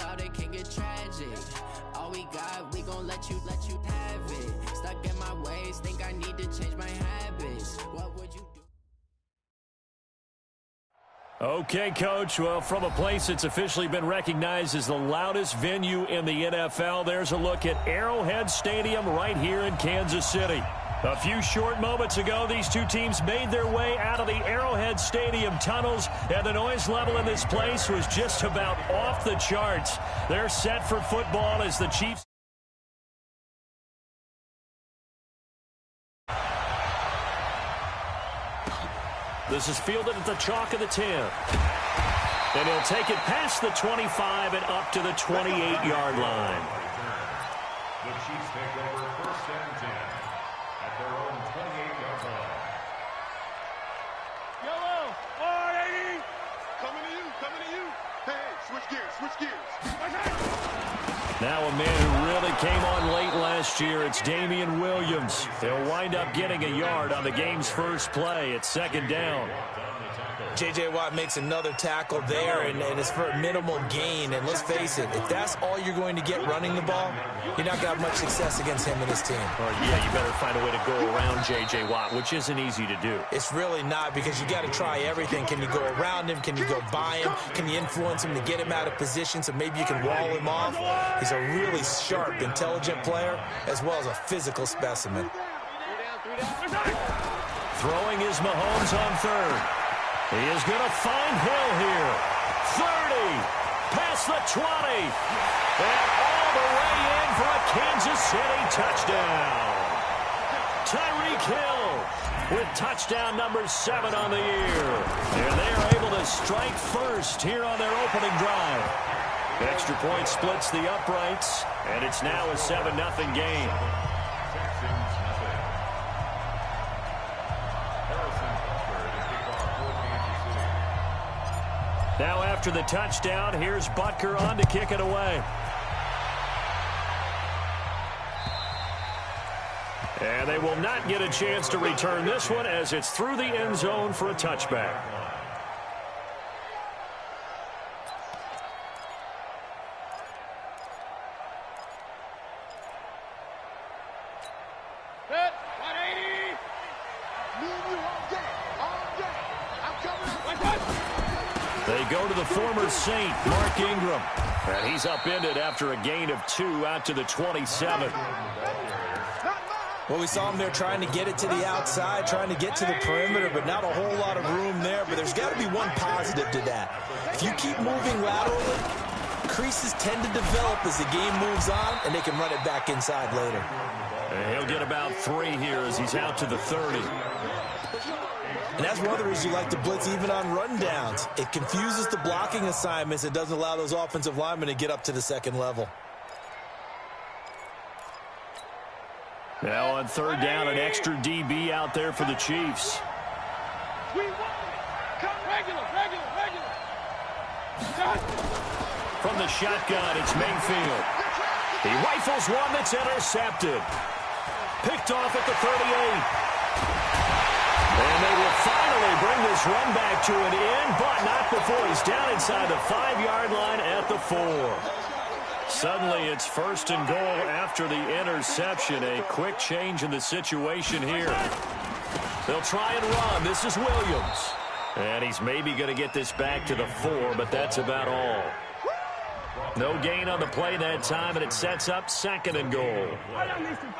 out, it can get tragic. All we got, we gon' let you have it. Stuck in my ways, think I need to change my habits. What would you do? Okay, Coach. Well, from a place that's officially been recognized as the loudest venue in the NFL, there's a look at Arrowhead Stadium right here in Kansas City. A few short moments ago, these two teams made their way out of the Arrowhead Stadium tunnels, and the noise level in this place was just about off the charts. They're set for football as the Chiefs. This is fielded at the chalk of the 10. And he'll take it past the 25 and up to the 28-yard line. The Chiefs take over 1st and 10 at their own 28-yard line. Yellow, 180. Coming to you. Hey, switch gears. Now a man who really came on late last year, it's Damian Williams. He'll wind up getting a yard on the game's first play. It's 2nd down. J.J. Watt makes another tackle there, and it's for a minimal gain. And let's face it, if that's all you're going to get running the ball, you're not going to have much success against him and his team. Yeah, you better find a way to go around J.J. Watt, which isn't easy to do. It's really not, because you got to try everything. Can you go around him? Can you go by him? Can you influence him to get him out of position so maybe you can wall him off? He's a really sharp, intelligent player, as well as a physical specimen. Throwing is Mahomes on 3rd. He is going to find Hill here. 30, past the 20, and all the way in for a Kansas City touchdown. Tyreek Hill with touchdown number 7 on the year. And they are able to strike first here on their opening drive. Extra point splits the uprights, and it's now a 7-0 game. Now after the touchdown, here's Butker on to kick it away. And they will not get a chance to return this one as it's through the end zone for a touchback. They go to the former Saint, Mark Ingram. And he's upended after a gain of 2 out to the 27. Well, we saw him there trying to get it to the outside, trying to get to the perimeter, but not a whole lot of room there. But there's got to be one positive to that. If you keep moving laterally, creases tend to develop as the game moves on, and they can run it back inside later. And he'll get about 3 here as he's out to the 30. And that's one of the reasons you like to blitz even on rundowns. It confuses the blocking assignments. It doesn't allow those offensive linemen to get up to the second level. Now on 3rd down, an extra DB out there for the Chiefs. From the shotgun, it's Mayfield. He rifles one that's intercepted. Picked off at the 38. And they will finally bring this run back to an end, but not before he's down inside the 5-yard line at the 4. Suddenly it's 1st and goal after the interception. A quick change in the situation here. They'll try and run. This is Williams. And he's maybe going to get this back to the 4, but that's about all. No gain on the play that time, and it sets up 2nd and goal.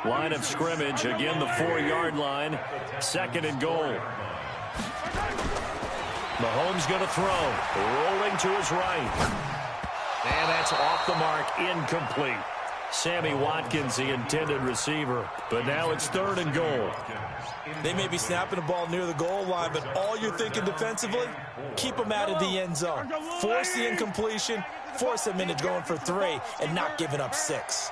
Line of scrimmage, again the 4-yard line. 2nd and goal. Mahomes going to throw. Rolling to his right. And that's off the mark, incomplete. Sammy Watkins, the intended receiver. But now it's 3rd and goal. They may be snapping the ball near the goal line, but all you're thinking defensively, keep them out of the end zone. Force the incompletion, force them into going for 3, and not giving up 6.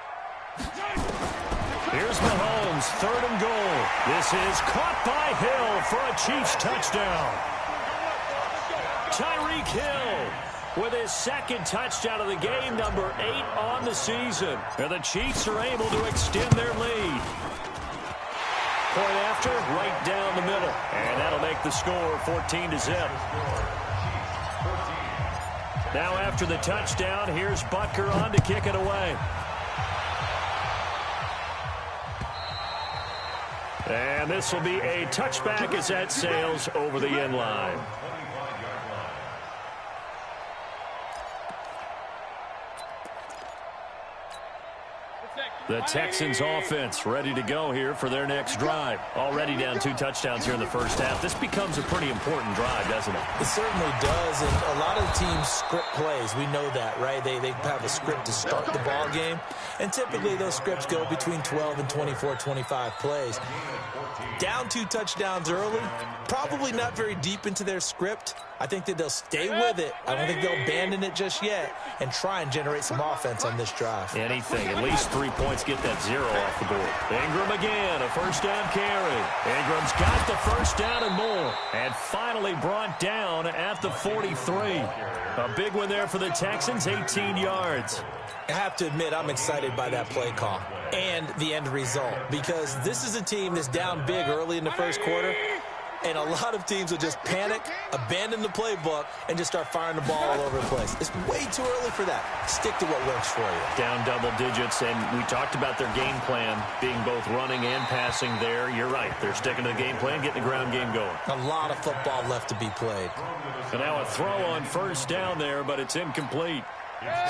Here's Mahomes, 3rd and goal. This is caught by Hill for a Chiefs touchdown. Tyreek Hill with his 2nd touchdown of the game, number 8 on the season. And the Chiefs are able to extend their lead. Point after, right down the middle. And that'll make the score 14-0. Now after the touchdown, here's Butker on to kick it away. And this will be a touchback as that sails over the end line. The Texans offense ready to go here for their next drive. Already down 2 touchdowns here in the first half. This becomes a pretty important drive, doesn't it? It certainly does, and a lot of the teams script plays. We know that, right? They have a script to start the ball game, and typically those scripts go between 12 and 24, 25 plays. Down 2 touchdowns early, probably not very deep into their script. I think that they'll stay with it. I don't think they'll abandon it just yet and try and generate some offense on this drive. Anything, at least 3 points, get that 0 off the board. Ingram again, a first down carry. Ingram's got the first down and more. And finally brought down at the 43. A big one there for the Texans, 18 yards. I have to admit, I'm excited by that play call and the end result, because this is a team that's down big early in the first quarter, and a lot of teams will just panic, abandon the playbook, and just start firing the ball all over the place. It's way too early for that. Stick to what works for you. Down double digits, and we talked about their game plan being both running and passing there. You're right. They're sticking to the game plan, getting the ground game going. A lot of football left to be played. And now a throw on first down there, but it's incomplete.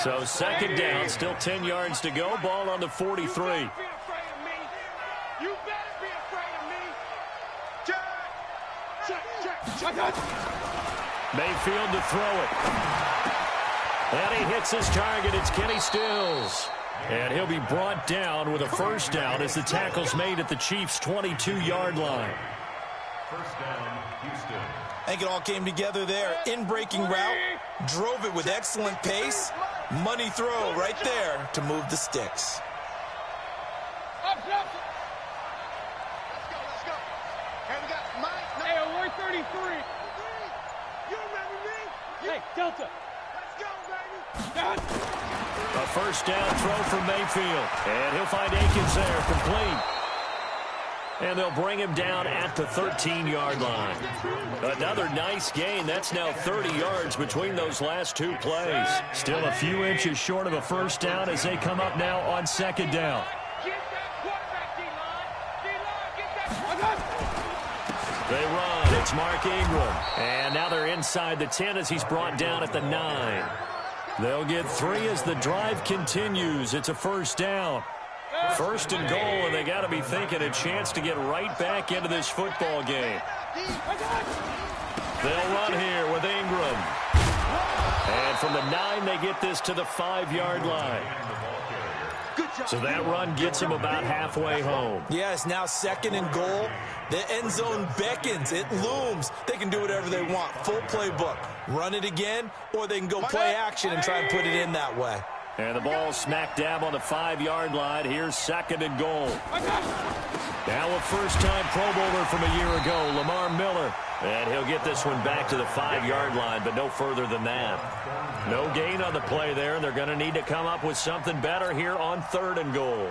So second down, still 10 yards to go. Ball on the 43. Mayfield to throw it. And he hits his target. It's Kenny Stills. And he'll be brought down with a first down as the tackle's made at the Chiefs' 22-yard line. First down, Houston. I think it all came together there. In-breaking route, drove it with excellent pace. Money throw right there to move the sticks. Let's go. Hey, we got Mike. Hey, we're 33. You remember me? Hey, Delta. Let's go, baby. A first down throw from Mayfield. And he'll find Akins there, complete. And they'll bring him down at the 13-yard line. Another nice gain. That's now 30 yards between those last 2 plays. Still a few inches short of a first down as they come up now on second down. They run. It's Mark Ingram. And now they're inside the 10 as he's brought down at the 9. They'll get 3 as the drive continues. It's a first down. First and goal, and they got to be thinking a chance to get right back into this football game. They'll run here with Ingram. And from the 9, they get this to the 5-yard line. So that run gets them about halfway home. Yeah, it's now second and goal. The end zone beckons. It looms. They can do whatever they want. Full playbook. Run it again, or they can go play action and try and put it in that way. And the ball smack dab on the 5-yard line. Here's second and goal. Now a first-time Pro Bowler from a year ago, Lamar Miller. And he'll get this one back to the 5-yard line, but no further than that. No gain on the play there, and they're going to need to come up with something better here on third and goal.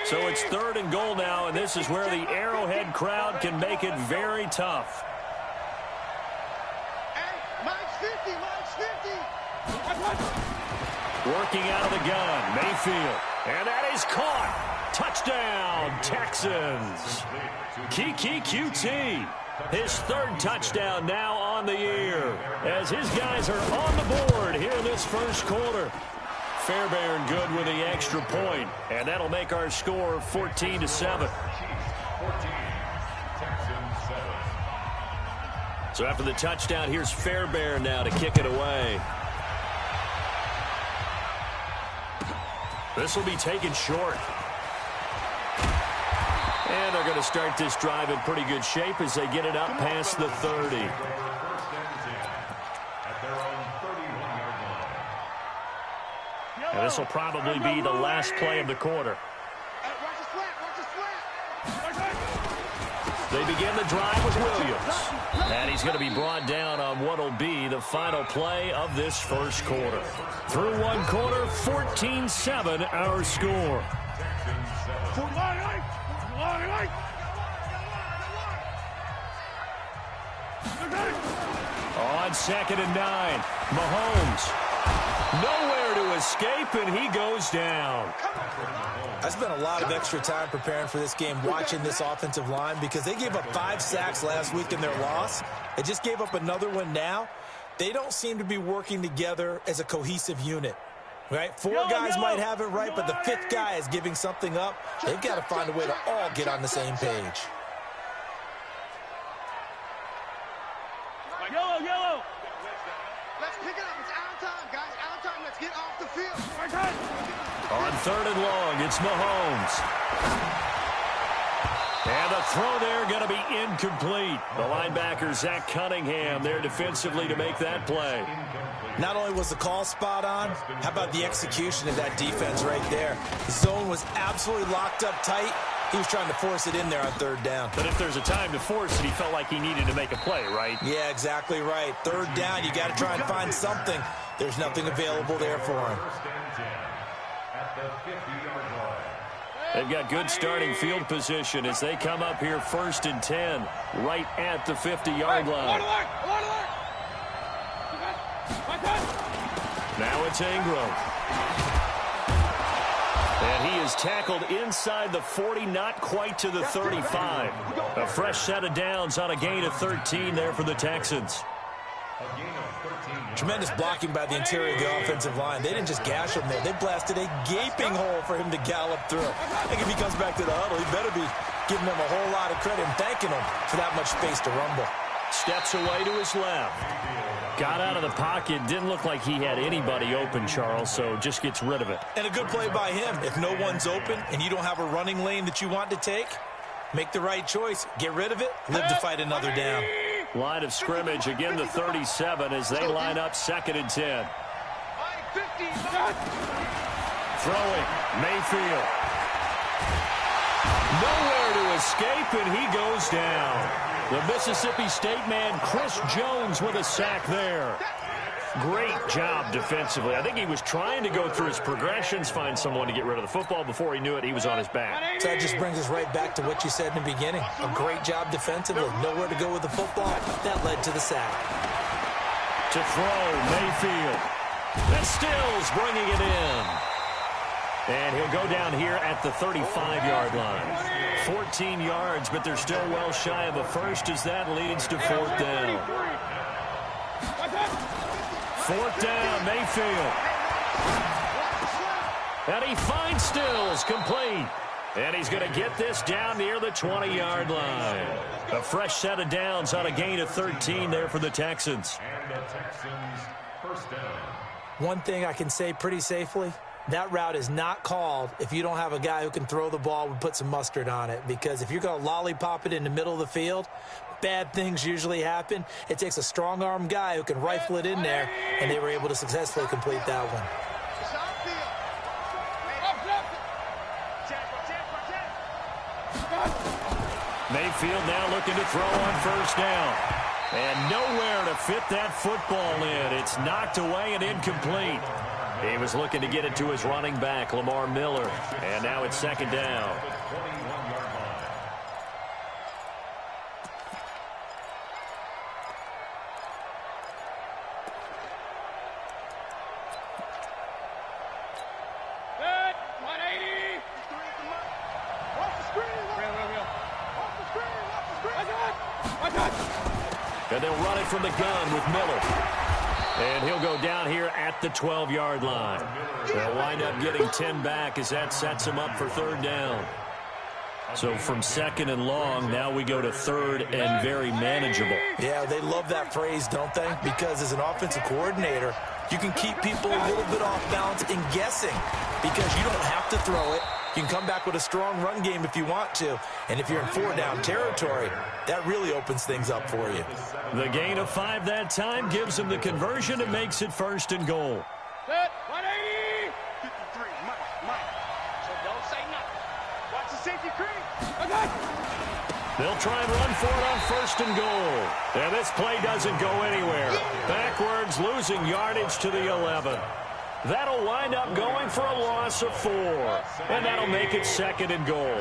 So it's third and goal now, and this is where the Arrowhead crowd can make it very tough. Working out of the gun, Mayfield. And that is caught. Touchdown, Texans. Kiki QT. His 3rd touchdown now on the year as his guys are on the board here in this first quarter. Fairbairn good with the extra point, and that'll make our score 14-7. 14, Texans 7. So after the touchdown, here's Fairbairn now to kick it away. This will be taken short. And they're going to start this drive in pretty good shape as they get it up past the 30. And this will probably be the last play of the quarter. They begin the drive with Williams. And he's going to be brought down on what will be the final play of this first quarter. Through one quarter, 14-7 our score. On 2nd and 9, Mahomes. Nowhere to escape, and he goes down. I spent a lot of extra time preparing for this game watching this offensive line because they gave up 5 sacks last week in their loss. They just gave up another one now. They don't seem to be working together as a cohesive unit. Right? 4 guys might have it right, but the 5th guy is giving something up. They've got to find a way to all get on the same page. Yellow. Let's pick it up. It's out of time, guys. Out of time. Let's get off the field. On 3rd and long, it's Mahomes. And the throw there going to be incomplete. The linebacker, Zach Cunningham, there defensively to make that play. Not only was the call spot on, how about the execution of that defense right there? The zone was absolutely locked up tight. He was trying to force it in there on 3rd down. But if there's a time to force it, he felt like he needed to make a play, right? Yeah, exactly right. 3rd down, you got to try and find something. There's nothing available there for him. They've got good starting field position as they come up here 1st and 10, right at the 50-yard line. Now it's Ingram. And he is tackled inside the 40, not quite to the 35. A fresh set of downs on a gain of 13 there for the Texans. Tremendous blocking by the interior of the offensive line. They didn't just gash him there. They blasted a gaping hole for him to gallop through. I think if he comes back to the huddle, he better be giving them a whole lot of credit and thanking him for that much space to rumble. Steps away to his left. Got out of the pocket. Didn't look like he had anybody open, Charles, so just gets rid of it. And a good play by him. If no one's open and you don't have a running lane that you want to take, make the right choice. Get rid of it. Live to fight another down. Line of scrimmage, again the 37 as they line up 2nd and 10. Throwing, Mayfield. Nowhere to escape, and he goes down. The Mississippi State man, Chris Jones, with a sack there. Great job defensively. I think he was trying to go through his progressions, find someone to get rid of the football. Before he knew it, he was on his back. So that just brings us right back to what you said in the beginning. A great job defensively. Nowhere to go with the football. That led to the sack. To throw, Mayfield. And Stills bringing it in. And he'll go down here at the 35-yard line. 14 yards, but they're still well shy of a first as that leads to 4th down. 4th down, Mayfield. And he finds Stills, complete. And he's going to get this down near the 20-yard line. A fresh set of downs on a gain of 13 there for the Texans. And the Texans, 1st down. One thing I can say pretty safely, that route is not called if you don't have a guy who can throw the ball and put some mustard on it. Because if you're going to lollipop it in the middle of the field, bad things usually happen. It takes a strong-arm guy who can rifle it in there, and they were able to successfully complete that one. Mayfield now looking to throw on 1st down. And nowhere to fit that football in. It's knocked away and incomplete. He was looking to get it to his running back, Lamar Miller. And now it's 2nd down. And they'll run it from the gun with Miller. And he'll go down here at the 12-yard line. They'll wind up getting 10 back as that sets him up for 3rd down. So from 2nd and long, now we go to 3rd and very manageable. Yeah, they love that phrase, don't they? Because as an offensive coordinator, you can keep people a little bit off balance and guessing because you don't have to throw it. You can come back with a strong run game if you want to. And if you're in 4-down territory, that really opens things up for you. The gain of 5 that time gives him the conversion and makes it 1st and goal. Set, 180. 53, Mike. So don't say nothing. Watch the safety creep. Okay. They'll try and run for it on 1st and goal. And this play doesn't go anywhere. Backwards, losing yardage to the 11. That'll wind up going for a loss of 4. And that'll make it 2nd and goal.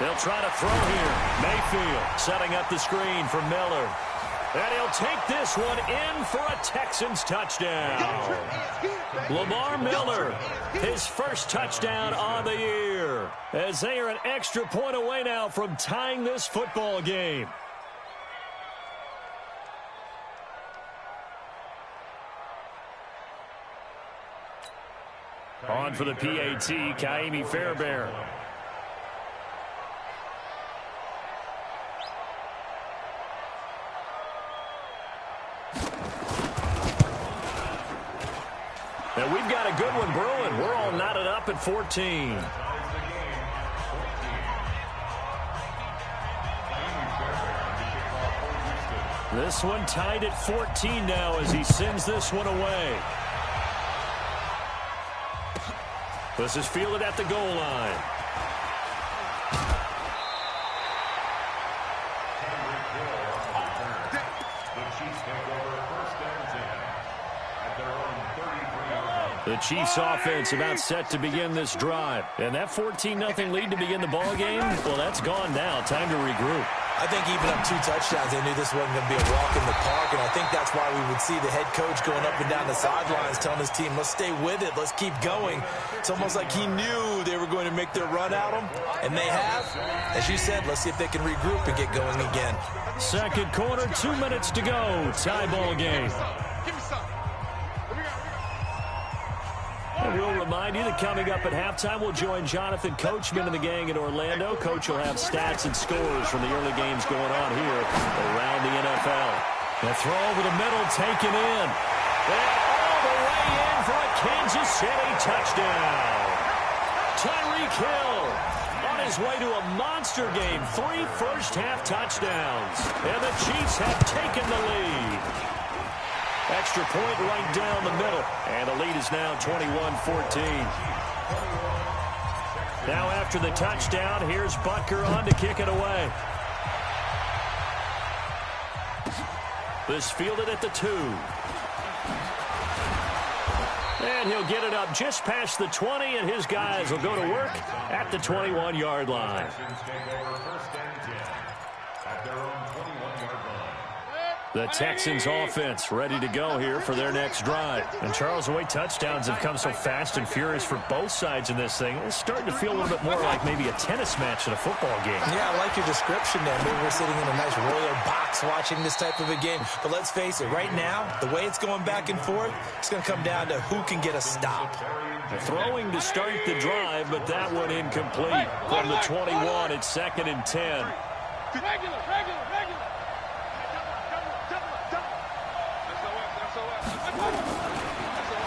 They'll try to throw here. Mayfield setting up the screen for Miller. And he'll take this one in for a Texans touchdown. Lamar Miller, his first touchdown on the year, as they are an extra point away now from tying this football game. On for the PAT, Kaimi Fairbairn. And we've got a good one brewing. We're all knotted up at 14. This one tied at 14 now as he sends this one away. This is fielded at the goal line. The Chiefs offense about set to begin this drive. And that 14-0 lead to begin the ball game, well, that's gone now. Time to regroup. I think even up 2 touchdowns, they knew this wasn't going to be a walk in the park, and I think that's why we would see the head coach going up and down the sidelines telling his team, let's stay with it, let's keep going. It's almost like he knew they were going to make their run at him, and they have. As you said, let's see if they can regroup and get going again. Second quarter, 2 minutes to go. Tie ball game. And we'll remind you that coming up at halftime, we'll join Jonathan Coachman and the gang in Orlando. Coach will have stats and scores from the early games going on here around the NFL. The throw over the middle taken in. And all the way in for a Kansas City touchdown. Tyreek Hill on his way to a monster game. 3 first-half touchdowns. And the Chiefs have taken the lead. Extra point right down the middle. And the lead is now 21-14. Now after the touchdown, here's Butker on to kick it away. This fielded at the 2. And he'll get it up just past the 20, and his guys will go to work at the 21-yard line. The Texans offense ready to go here for their next drive. And Charles, the way touchdowns have come so fast and furious for both sides in this thing, it's starting to feel a little bit more like maybe a tennis match in a football game. Yeah, I like your description there. Maybe we're sitting in a nice royal box watching this type of a game. But let's face it, right now, the way it's going back and forth, it's going to come down to who can get a stop. Throwing to start the drive, but that one incomplete. From the 21, it's 2nd and 10. Regular.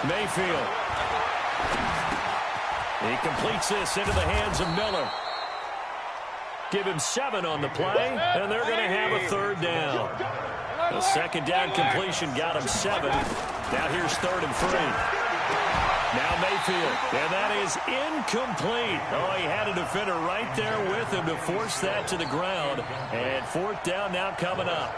Mayfield. He completes this into the hands of Miller. Give him 7 on the play, and they're going to have a 3rd down. The 2nd down completion got him 7. Now here's 3rd and 3. Now Mayfield, and that is incomplete. Oh, he had a defender right there with him to force that to the ground. And 4th down now coming up.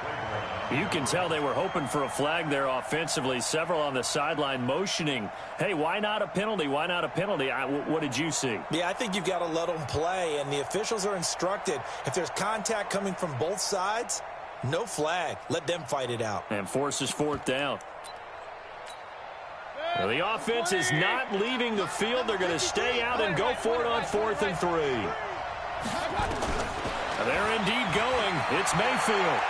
You can tell they were hoping for a flag there offensively. Several on the sideline motioning, hey, why not a penalty? Why not a penalty? What did you see? Yeah, I think you've got to let them play, and the officials are instructed. If there's contact coming from both sides, no flag. Let them fight it out. And forces 4th down. Well, the offense is not leaving the field. They're going to stay out and go for it on 4th and 3. They're indeed going. It's Mayfield.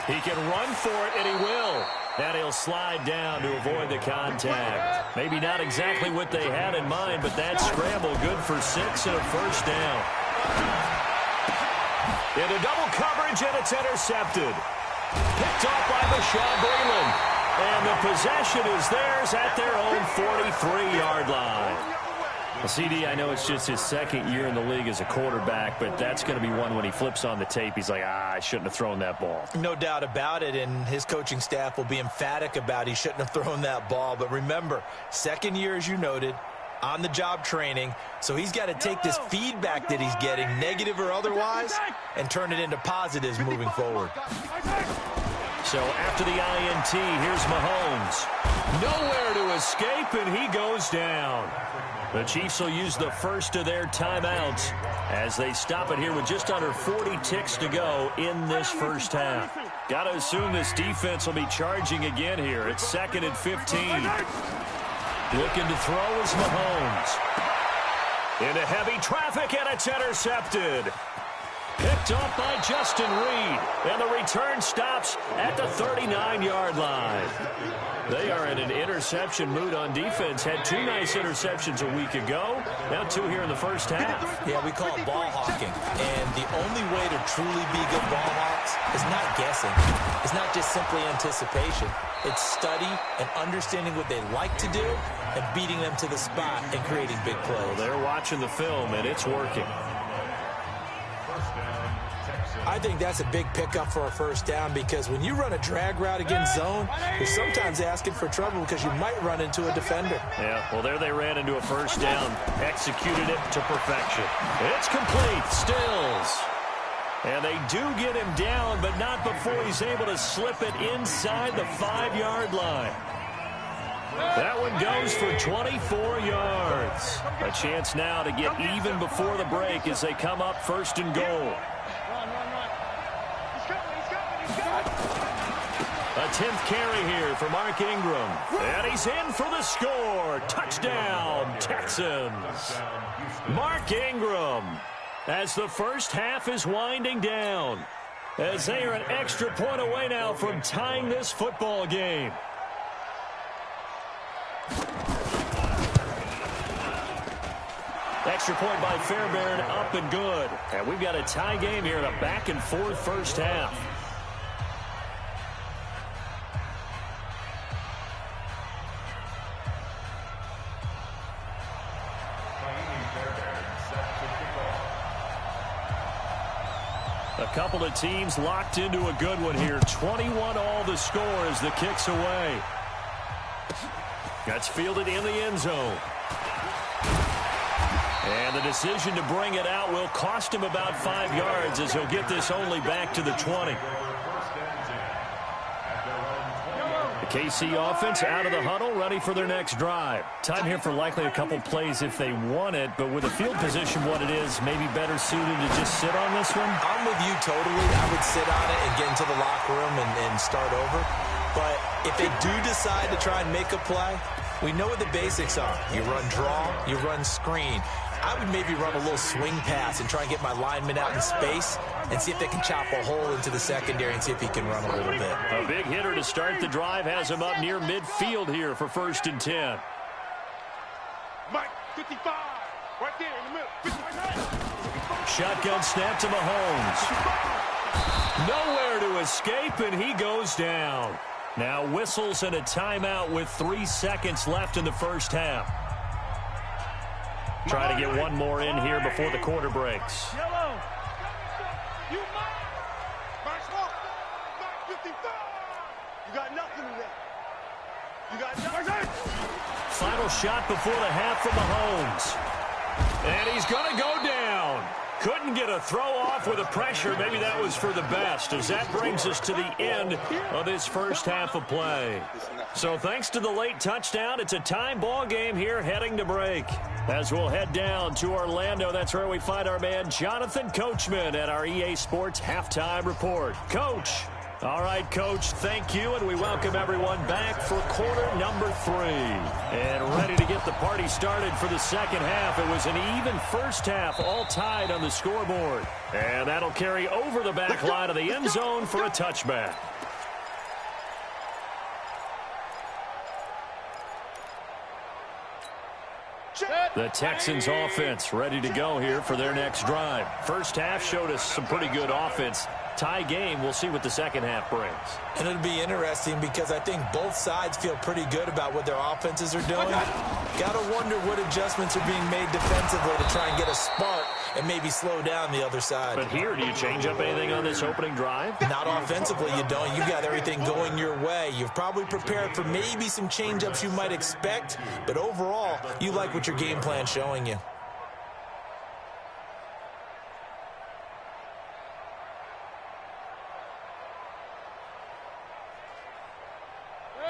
He can run for it, and he will. And he'll slide down to avoid the contact. Maybe not exactly what they had in mind, but that scramble good for 6 and a 1st down. Into double coverage, and it's intercepted. Picked off by Bashaud Breeland. And the possession is theirs at their own 43-yard line. Well, CD, I know it's just his 2nd year in the league as a quarterback, but that's going to be one when he flips on the tape. He's like, I shouldn't have thrown that ball. No doubt about it, and his coaching staff will be emphatic about he shouldn't have thrown that ball. But remember, 2nd year, as you noted, on-the-job training, so he's got to take this feedback that he's getting, negative or otherwise, and turn it into positives moving forward. So after the INT, here's Mahomes. Nowhere to escape, and he goes down. The Chiefs will use the first of their timeouts as they stop it here with just under 40 ticks to go in this first half. Got to assume this defense will be charging again here. It's 2nd and 15. Looking to throw is Mahomes. Into heavy traffic, and it's intercepted. Picked off by Justin Reed, and the return stops at the 39-yard line. They are in an interception mood on defense. Had 2 nice interceptions a week ago. Now 2 here in the first half. Yeah, we call it ball hawking. And the only way to truly be good ball hawks is not guessing. It's not just simply anticipation. It's study and understanding what they like to do and beating them to the spot and creating big plays. Well, they're watching the film, and it's working. I think that's a big pickup for a first down because when you run a drag route against zone, you're sometimes asking for trouble because you might run into a defender. Yeah, well, there they ran into a first down, executed it to perfection. It's complete, Stills. And they do get him down, but not before he's able to slip it inside the 5-yard line. That one goes for 24 yards. A chance now to get even before the break as they come up 1st and goal. A 10th carry here for Mark Ingram. And he's in for the score. Touchdown, Texans. Mark Ingram, as the first half is winding down, as they are an extra point away now from tying this football game. Extra point by Fairbairn, up and good. And we've got a tie game here in a back-and-forth first half. A couple of teams locked into a good one here. 21-all the score as the kick's away. That's fielded in the end zone. And the decision to bring it out will cost him about 5 yards as he'll get this only back to the 20. The KC offense out of the huddle, ready for their next drive. Time here for likely a couple plays if they want it, but with the field position what it is, maybe better suited to just sit on this one? I'm with you totally. I would sit on it and get into the locker room and start over. But if they do decide to try and make a play, we know what the basics are. You run draw, you run screen. I would maybe run a little swing pass and try and get my lineman out in space and see if they can chop a hole into the secondary and see if he can run a little bit. A big hitter to start the drive has him up near midfield here for 1st and 10. Mike, 55, right there in the middle. 55. Shotgun snap to Mahomes. Nowhere to escape, and he goes down. Now whistles and a timeout with 3 seconds left in the first half. Try to get one more in here before the quarter breaks. Yellow. You Mike. Mike Smoke. Mike 55. You got nothing today. You got nothing. Final shot before the half from Mahomes. And he's going to go down. Couldn't get a throw off with the pressure. Maybe that was for the best, as that brings us to the end of this first half of play. So thanks to the late touchdown, it's a time ball game here heading to break. As we'll head down to Orlando, that's where we find our man Jonathan Coachman at our EA Sports Halftime Report. Coach. All right, Coach, thank you, and we welcome everyone back for quarter number 3. And ready to get the party started for the second half. It was an even first half, all tied on the scoreboard. And that'll carry over the back line of the end zone for a touchback. The Texans offense ready to go here for their next drive. First half showed us some pretty good offense. Tie game, we'll see what the second half brings. And it'll be interesting because I think both sides feel pretty good about what their offenses are doing. Got to wonder what adjustments are being made defensively to try and get a spark and maybe slow down the other side. But here, do you change up anything on this opening drive? Not offensively, you don't. You got everything going your way. You've probably prepared for maybe some change-ups you might expect, but overall, you like what your game plan's showing you.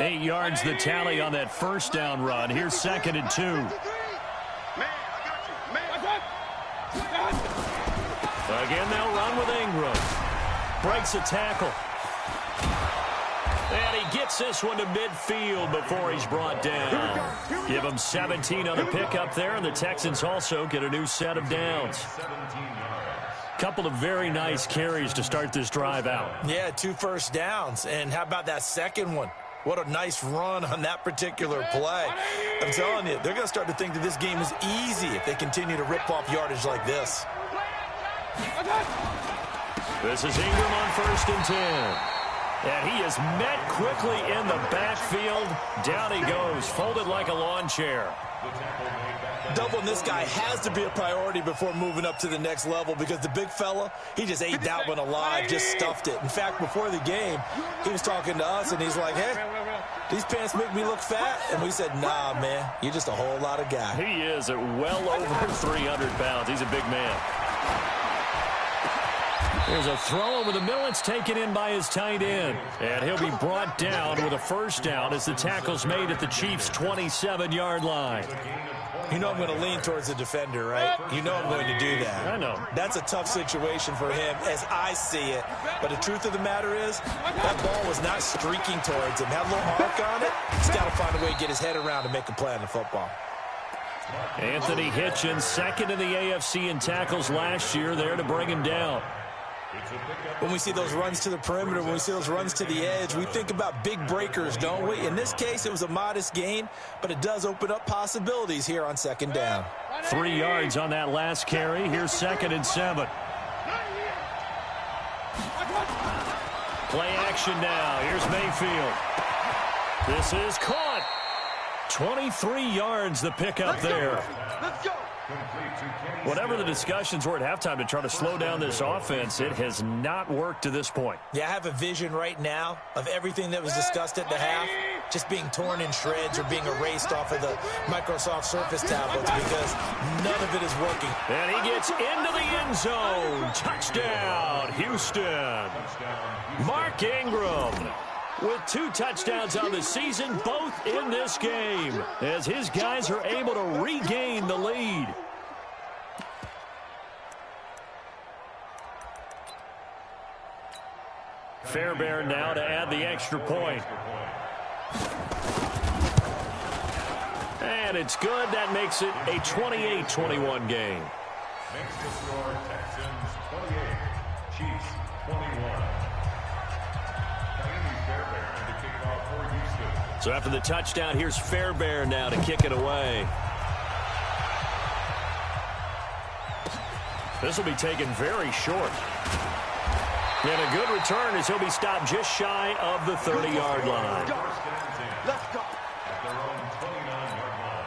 8 yards the tally on that first down run. Here's 2nd and 2. Man, I got you. Man. Again, they'll run with Ingram. Breaks a tackle. And he gets this one to midfield before he's brought down. Give him 17 on the pickup there, and the Texans also get a new set of downs. Couple of very nice carries to start this drive out. Yeah, 2 first downs. And how about that second one? What a nice run on that particular play. I'm telling you, they're going to start to think that this game is easy if they continue to rip off yardage like this. This is Ingram on 1st and 10. And he is met quickly in the backfield. Down he goes, folded like a lawn chair. Doubling this guy has to be a priority before moving up to the next level because the big fella, he just ate that one alive, just stuffed it. In fact, before the game, he was talking to us, and he's like, hey, these pants make me look fat. And we said, nah, man, you're just a whole lot of guy. He is at well over 300 pounds. He's a big man. There's a throw over the middle. It's taken in by his tight end. And he'll be brought down with a first down as the tackle's made at the Chiefs' 27-yard line. You know I'm going to lean towards the defender, right? You know I'm going to do that. I know. That's a tough situation for him as I see it. But the truth of the matter is, that ball was not streaking towards him. Had a little arc on it. He's got to find a way to get his head around and make a play on the football. Anthony Hitchens, 2nd in the AFC in tackles last year, there to bring him down. When we see those runs to the perimeter, when we see those runs to the edge, we think about big breakers, don't we? In this case, it was a modest gain, but it does open up possibilities here on 2nd down. 3 yards on that last carry. Here's 2nd and 7. Play action now. Here's Mayfield. This is caught. 23 yards the pickup there. Let's go. Whatever the discussions were at halftime to try to slow down this offense, it has not worked to this point. Yeah, I have a vision right now of everything that was discussed at the half just being torn in shreds or being erased off of the Microsoft Surface tablets because none of it is working. And he gets into the end zone. Touchdown, Houston. Mark Ingram with 2 touchdowns on the season, both in this game, as his guys are able to regain the lead. Fairbairn now to add the extra point. And it's good. That makes it a 28-21 game. Next to score, Texans 28, Chiefs 21. So after the touchdown, here's Fairbairn now to kick it away. This will be taken very short. And a good return as he'll be stopped just shy of the 30-yard line. Let's go. At their own 29-yard line.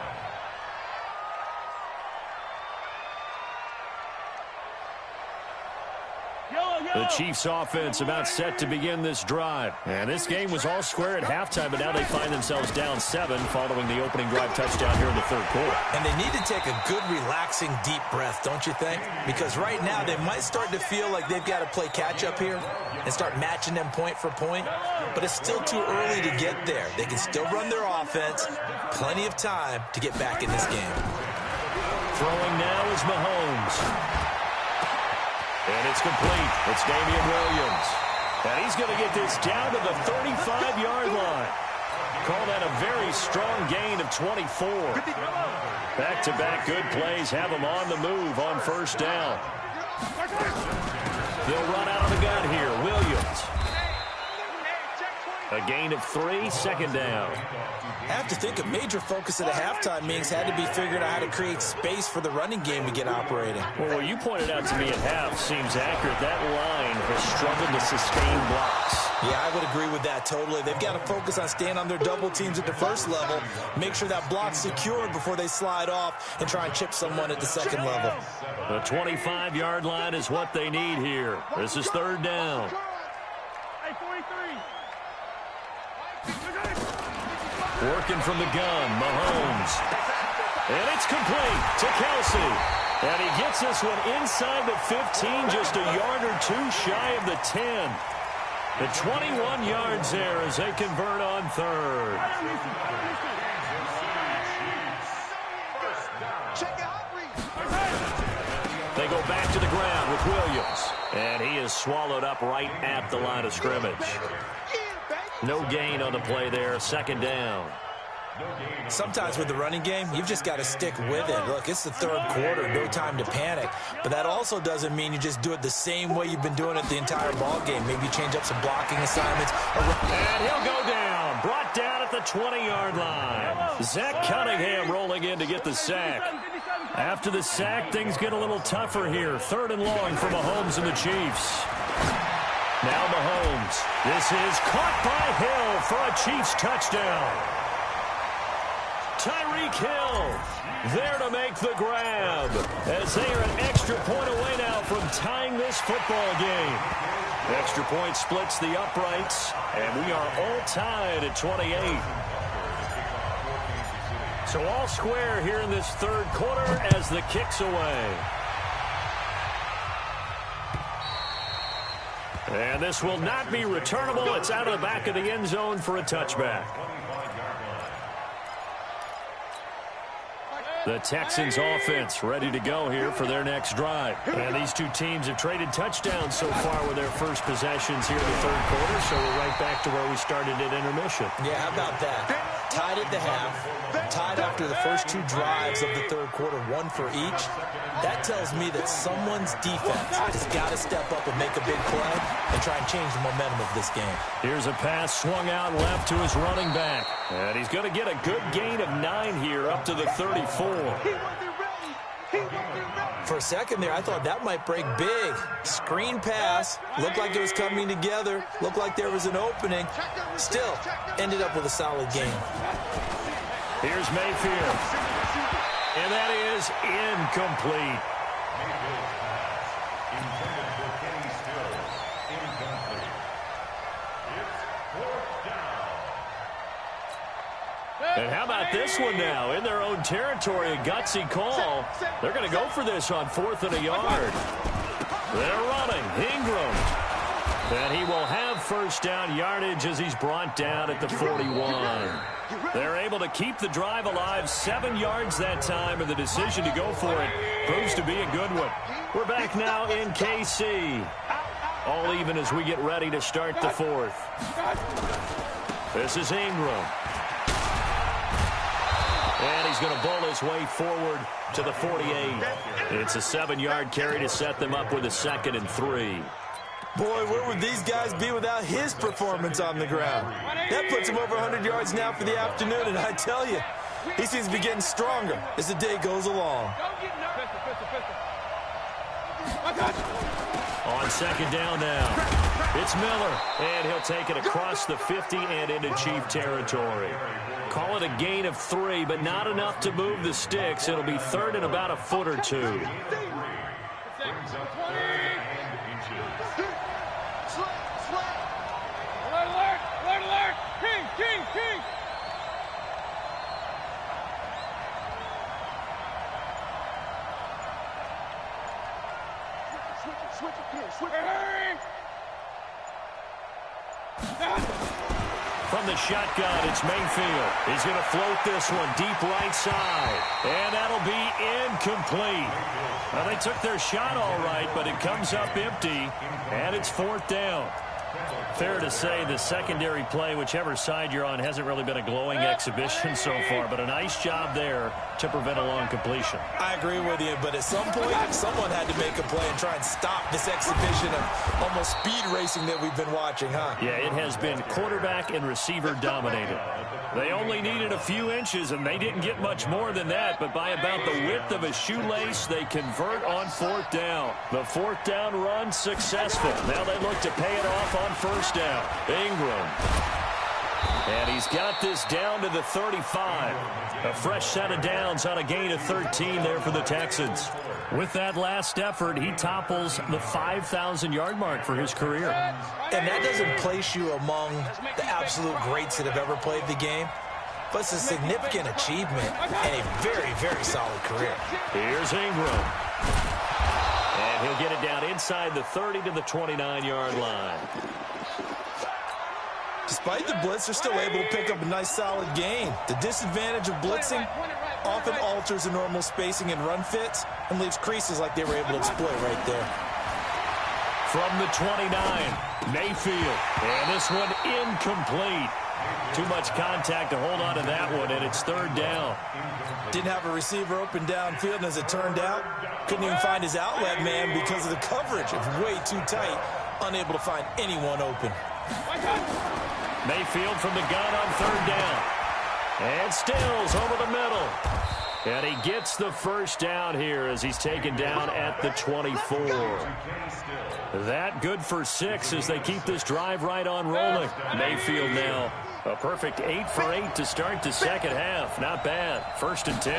The Chiefs offense about set to begin this drive. And this game was all square at halftime, but now they find themselves down 7 following the opening drive touchdown here in the 3rd quarter. And they need to take a good, relaxing, deep breath, don't you think? Because right now they might start to feel like they've got to play catch-up here and start matching them point for point. But it's still too early to get there. They can still run their offense. Plenty of time to get back in this game. Throwing now is Mahomes. And it's complete. It's Damian Williams. And he's going to get this down to the 35-yard line. Call that a very strong gain of 24. Back-to-back good plays have him on the move on 1st down. They'll run out of the gun here. Williams. A gain of 3, 2nd down. I have to think a major focus of the halftime meetings had to be figuring out how to create space for the running game to get operating. Well, what you pointed out to me at half seems accurate. That line has struggled to sustain blocks. Yeah, I would agree with that totally. They've got to focus on staying on their double teams at the first level, make sure that block's secured before they slide off and try and chip someone at the 2nd level. The 25-yard line is what they need here. This is 3rd down. Hey, 43. Working from the gun, Mahomes. And it's complete to Kelsey. And he gets this one inside the 15, just a yard or 2 shy of the 10. And 21 yards there as they convert on third. They go back to the ground with Williams. And he is swallowed up right at the line of scrimmage. No gain on the play there. Second down. Sometimes with the running game, you've just got to stick with it. Look, it's the third quarter, no time to panic. But that also doesn't mean you just do it the same way you've been doing it the entire ball game. Maybe change up some blocking assignments. And he'll go down. Brought down at the 20-yard line. Zach Cunningham rolling in to get the sack. After the sack, things get a little tougher here. Third and long for Mahomes and the Chiefs. Now Mahomes. This is caught by Hill for a Chiefs touchdown. Tyreek Hill there to make the grab as they are an extra point away now from tying this football game. Extra point splits the uprights, and we are all tied at 28. So all square here in this third quarter as the kick's away. And this will not be returnable. It's out of the back of the end zone for a touchback. The Texans offense ready to go here for their next drive. And these two teams have traded touchdowns so far with their first possessions here in the third quarter, so we're right back to where we started at intermission. Yeah, how about that? Tied at the half, tied after the first two drives of the third quarter, one for each. That tells me that someone's defense has got to step up and make a big play and try and change the momentum of this game. Here's a pass swung out left to his running back. And he's going to get a good gain of 9 here up to the 34. For a second there, I thought that might break big. Screen pass. Looked like it was coming together. Looked like there was an opening. Still, ended up with a solid game. Here's Mayfield. And that is incomplete. And how about this one now? In their own territory, a gutsy call. They're going to go for this on 4th and a yard. They're running. Ingram. And he will have first down yardage as he's brought down at the 41. They're able to keep the drive alive 7 yards that time, and the decision to go for it proves to be a good one. We're back now in KC. All even as we get ready to start the fourth. This is Ingram. And he's going to bowl his way forward to the 48. It's a 7-yard carry to set them up with a 2nd and 3. Boy, where would these guys be without his performance on the ground? That puts him over 100 yards now for the afternoon, and I tell you, he seems to be getting stronger as the day goes along. On 2nd down now, it's Miller, and he'll take it across the 50 and into Chief territory. Call it a gain of 3, but not enough to move the sticks. It'll be 3rd and about a foot or 2. Alert! King! Switch. Hurry! From the shotgun, it's Mayfield. He's going to float this one deep right side. And that'll be incomplete. Well, they took their shot all right, but it comes up empty, and it's 4th down. Fair to say the secondary play, whichever side you're on, hasn't really been a glowing exhibition so far, but a nice job there to prevent a long completion. I agree with you, but at some point, someone had to make a play and try and stop this exhibition of almost speed racing that we've been watching, huh? Yeah, it has been quarterback and receiver dominated. They only needed a few inches, and they didn't get much more than that, but by about the width of a shoelace, they convert on 4th down. The 4th down run successful. Now they look to pay it off on 1st down. Ingram. And he's got this down to the 35. A fresh set of downs on a gain of 13 there for the Texans. With that last effort, he topples the 5,000-yard mark for his career. And that doesn't place you among the absolute greats that have ever played the game, but it's a significant achievement and a very, very solid career. Here's Ingram. And he'll get it down inside the 30 to the 29-yard line. Despite the blitz, they're still able to pick up a nice solid gain. The disadvantage of blitzing often alters the normal spacing and run fits and leaves creases like they were able to exploit right there. From the 29, Mayfield. And this one incomplete. Too much contact to hold on to that one, and it's third down. Didn't have a receiver open downfield, and as it turned out, couldn't even find his outlet man because of the coverage. It was way too tight, unable to find anyone open. Mayfield from the gun on third down. And Stills over the middle. And he gets the first down here as he's taken down at the 24. That good for 6 as they keep this drive right on rolling. Mayfield now a perfect 8 for 8 to start the second half. Not bad. 1st and 10.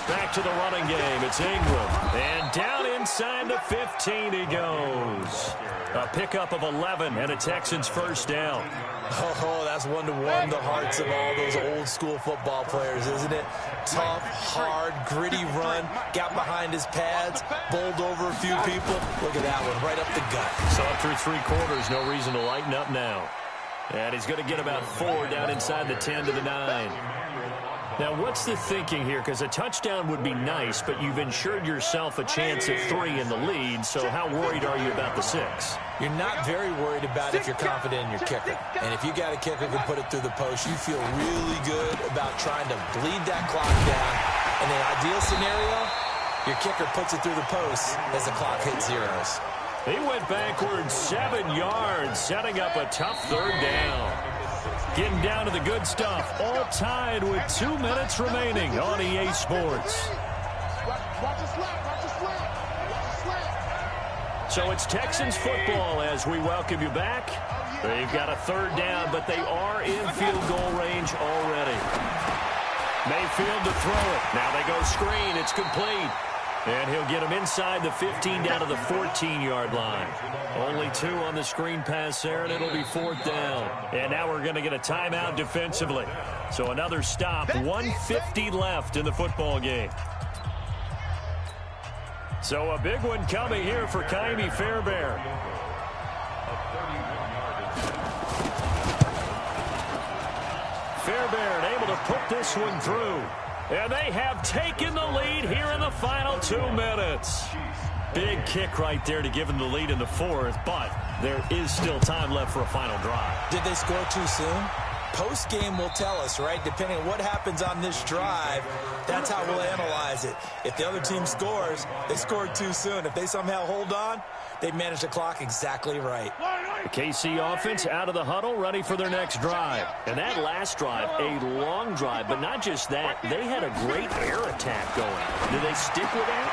Back to the running game. It's Ingram. And down inside the 15 he goes. A pickup of 11 and a Texans first down. Oh, that's one to warm the hearts of all those old school football players, isn't it? Tough, hard, gritty run. Got behind his pads, bowled over a few people. Look at that one, right up the gut. So through 3 quarters, no reason to lighten up now. And he's going to get about 4 down inside the 10 to the 9. Now, what's the thinking here? Because a touchdown would be nice, but you've ensured yourself a chance at 3 in the lead, so how worried are you about the 6? You're not very worried about it if you're confident in your kicker. And if you got a kicker who can put it through the post, you feel really good about trying to bleed that clock down. In an ideal scenario, your kicker puts it through the post as the clock hits zeros. He went backwards 7 yards, setting up a tough third down. Getting down to the good stuff, all tied with 2 minutes remaining on EA Sports. So it's Texans football as we welcome you back. They've got a third down, but they are in field goal range already. Mayfield to throw it. Now they go screen. It's complete. And he'll get him inside the 15 down to the 14-yard line. Only 2 on the screen pass there, and it'll be 4th down. And now we're going to get a timeout defensively. So another stop, 1:50 left in the football game. So a big one coming here for Kymie Fairbairn. Fairbairn able to put this one through. And they have taken the lead here in the final 2 minutes. Big kick right there to give them the lead in the 4th, but there is still time left for a final drive. Did they score too soon? Post-game will tell us, right? Depending on what happens on this drive, that's how we'll analyze it. If the other team scores, they scored too soon. If they somehow hold on, they manage the clock exactly right. The KC offense out of the huddle, ready for their next drive. And that last drive, a long drive, but not just that. They had a great air attack going. Do they stick with that?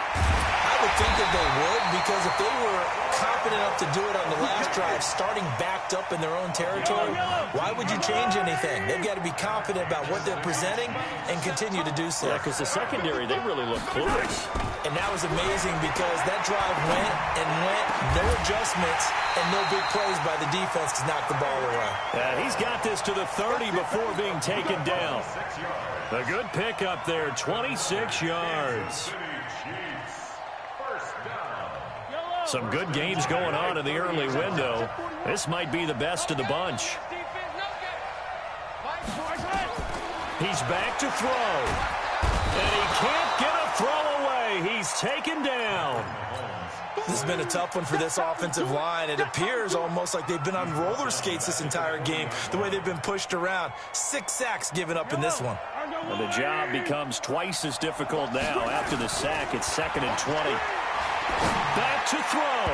I would think that they would, because if they were confident enough to do it on the last drive, starting backed up in their own territory, why would you change anything? They've got to be confident about what they're presenting and continue to do so. Yeah, because the secondary, they really look clueless. And that was amazing because that drive went and went, no adjustments, and no big plays by the defense to knock the ball away. He's got this to the 30 before being taken down. A good pickup there, 26 yards. Some good games going on in the early window. This might be the best of the bunch. He's back to throw. And he can't get a throw away. He's taken down. This has been a tough one for this offensive line. It appears almost like they've been on roller skates this entire game, the way they've been pushed around. 6 sacks given up in this one. And the job becomes twice as difficult now. After the sack, it's 2nd and 20. Back to throw.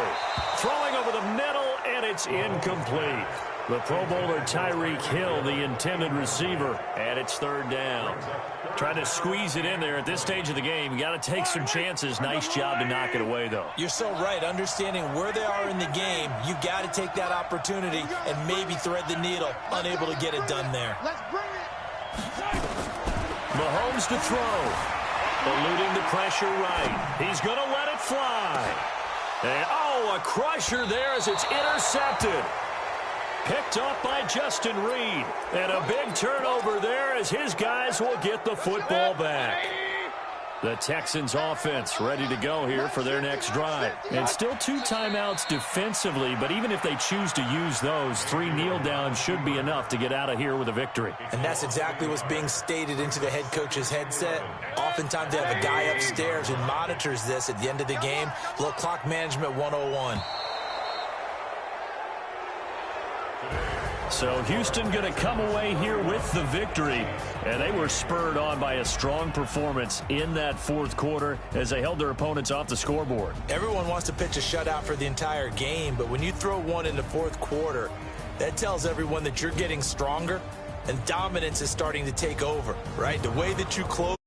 Throwing over the middle, and it's incomplete. The Pro Bowler Tyreek Hill, the intended receiver, and it's 3rd down. Trying to squeeze it in there at this stage of the game. You got to take some chances. Nice job to knock it away, though. You're so right. Understanding where they are in the game, you got to take that opportunity and maybe thread the needle. Unable to get it done there. Mahomes to throw. Eluding the pressure right. He's going to let it fly. And, a crusher there as it's intercepted. Picked up by Justin Reed. And a big turnover there as his guys will get the football back. The Texans offense ready to go here for their next drive. And still 2 timeouts defensively, but even if they choose to use those, 3 kneel downs should be enough to get out of here with a victory. And that's exactly what's being stated into the head coach's headset. Oftentimes they have a guy upstairs who monitors this at the end of the game. A little clock management 101. So Houston going to come away here with the victory, and they were spurred on by a strong performance in that 4th quarter as they held their opponents off the scoreboard. Everyone wants to pitch a shutout for the entire game, but when you throw one in the 4th quarter, that tells everyone that you're getting stronger and dominance is starting to take over, right? The way that you close